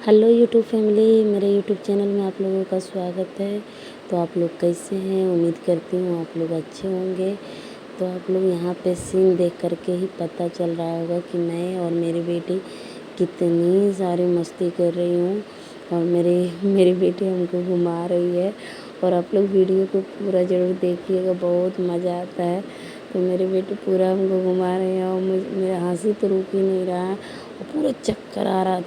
Hello YouTube family, मेरे YouTube channel में आप लोगों का स्वागत है। तो आप लोग कैसे हैं? उम्मीद करती हूँ आप लोग अच्छे होंगे। तो आप लोग यहाँ पे सीन देख करके ही पता चल रहा होगा कि मैं और मेरी बेटी कितनी सारी मस्ती कर रही हूँ और मेरी बेटी हमको घुमा रही है। और आप लोग वीडियो को पूरा ज़रूर देखिएगा, बहुत मज़ा आता है। तो मेरी बेटी पूरा हमको घुमा रही है और मेरा हंसी तो रुक ही नहीं रहा और पूरा चक्कर आ रहा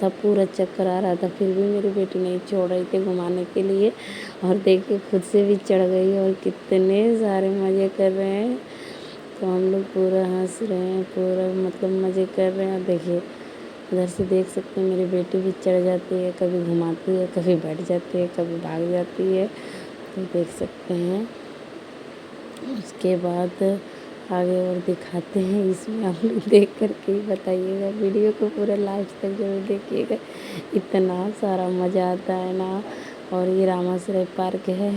था। फिर भी मेरी बेटी नहीं छोड़ रही थी घुमाने के लिए। और देखिए खुद से भी चढ़ गई और कितने सारे मज़े कर रहे हैं। तो हम लोग पूरा हंस रहे हैं, पूरा मतलब मज़े कर रहे हैं। और देखिए इधर से देख सकते हैं मेरी बेटी भी चढ़ जाती है, कभी घुमाती है, कभी बैठ जाती है, कभी भाग जाती है। तो देख सकते हैं। उसके बाद आगे और दिखाते हैं, इसमें आप लोग देख कर के ही बताइएगा। वीडियो को पूरा लास्ट तक जरूर देखिएगा, इतना सारा मज़ा आता है ना। और ये रामाश्रय पार्क है।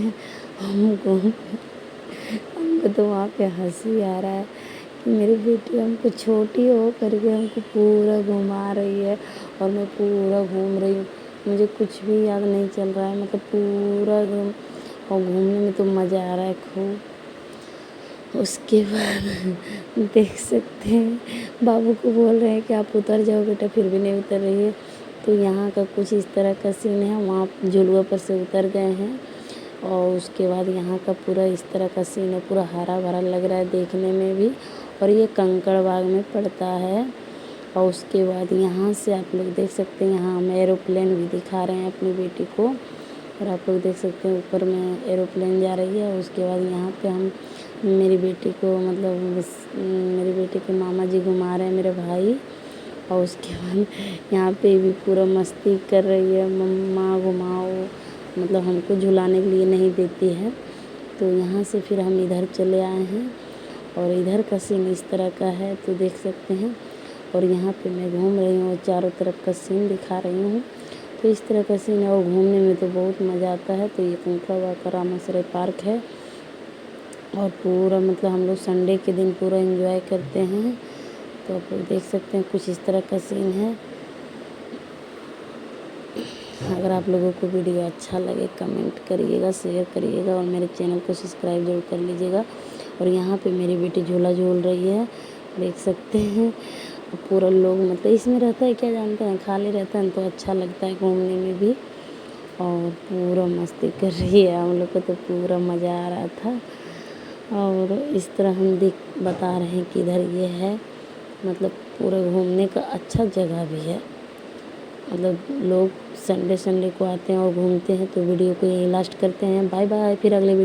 हमको हमको तो वहाँ पे हंसी आ रहा है कि मेरी बेटी हमको छोटी हो करके हमको पूरा घुमा रही है और मैं पूरा घूम रही हूँ। मुझे कुछ भी याद नहीं चल रहा है, मतलब पूरा एकदम। और घूमने में तो मज़ा आ रहा है खूब। उसके बाद देख सकते हैं बाबू को बोल रहे हैं कि आप उतर जाओ बेटा, फिर भी नहीं उतर रही है। तो यहाँ का कुछ इस तरह का सीन है। वहाँ झुलुआ पर से उतर गए हैं और उसके बाद यहाँ का पूरा इस तरह का सीन है। पूरा हरा भरा लग रहा है देखने में भी। और ये कंकड़ बाग में पड़ता है। और उसके बाद यहाँ से आप लोग देख सकते हैं, यहाँ हम एरोप्लेन भी दिखा रहे हैं अपनी बेटी को। और आप लोग देख सकते हैं ऊपर में एरोप्लेन जा रही है। उसके बाद यहाँ पे हम मेरी बेटी को मतलब मेरी बेटी के मामा जी घुमा रहे हैं, मेरे भाई। और उसके बाद यहाँ पे भी पूरा मस्ती कर रही है, मम्मा घुमाओ, मतलब हमको झुलाने के लिए नहीं देती है। तो यहाँ से फिर हम इधर चले आए हैं और इधर का सीन इस तरह का है, तो देख सकते हैं। और यहाँ पे मैं घूम रही हूँ और चारों तरफ का सीन दिखा रही हूँ। तो इस तरह का सीन है और घूमने में तो बहुत मज़ा आता है। तो ये कंकड़बाग का रामाश्रय पार्क है और पूरा मतलब हम लोग संडे के दिन पूरा एंजॉय करते हैं। तो आप लोग देख सकते हैं कुछ इस तरह का सीन है। अगर आप लोगों को वीडियो अच्छा लगे कमेंट करिएगा, शेयर करिएगा और मेरे चैनल को सब्सक्राइब जरूर कर लीजिएगा। और यहाँ पे मेरी बेटी झूला झूल रही है, देख सकते हैं। पूरा लोग मतलब इसमें रहता है क्या जानते हैं, खाली रहता है तो अच्छा लगता है घूमने में भी। और पूरा मस्ती कर रही है, हम लोग को तो पूरा मज़ा आ रहा था। और इस तरह हम बता रहे हैं कि इधर ये है, मतलब पूरा घूमने का अच्छा जगह भी है। मतलब लोग संडे को आते हैं और घूमते हैं। तो वीडियो को यही लास्ट करते हैं। बाय बाय, फिर अगले वीडियो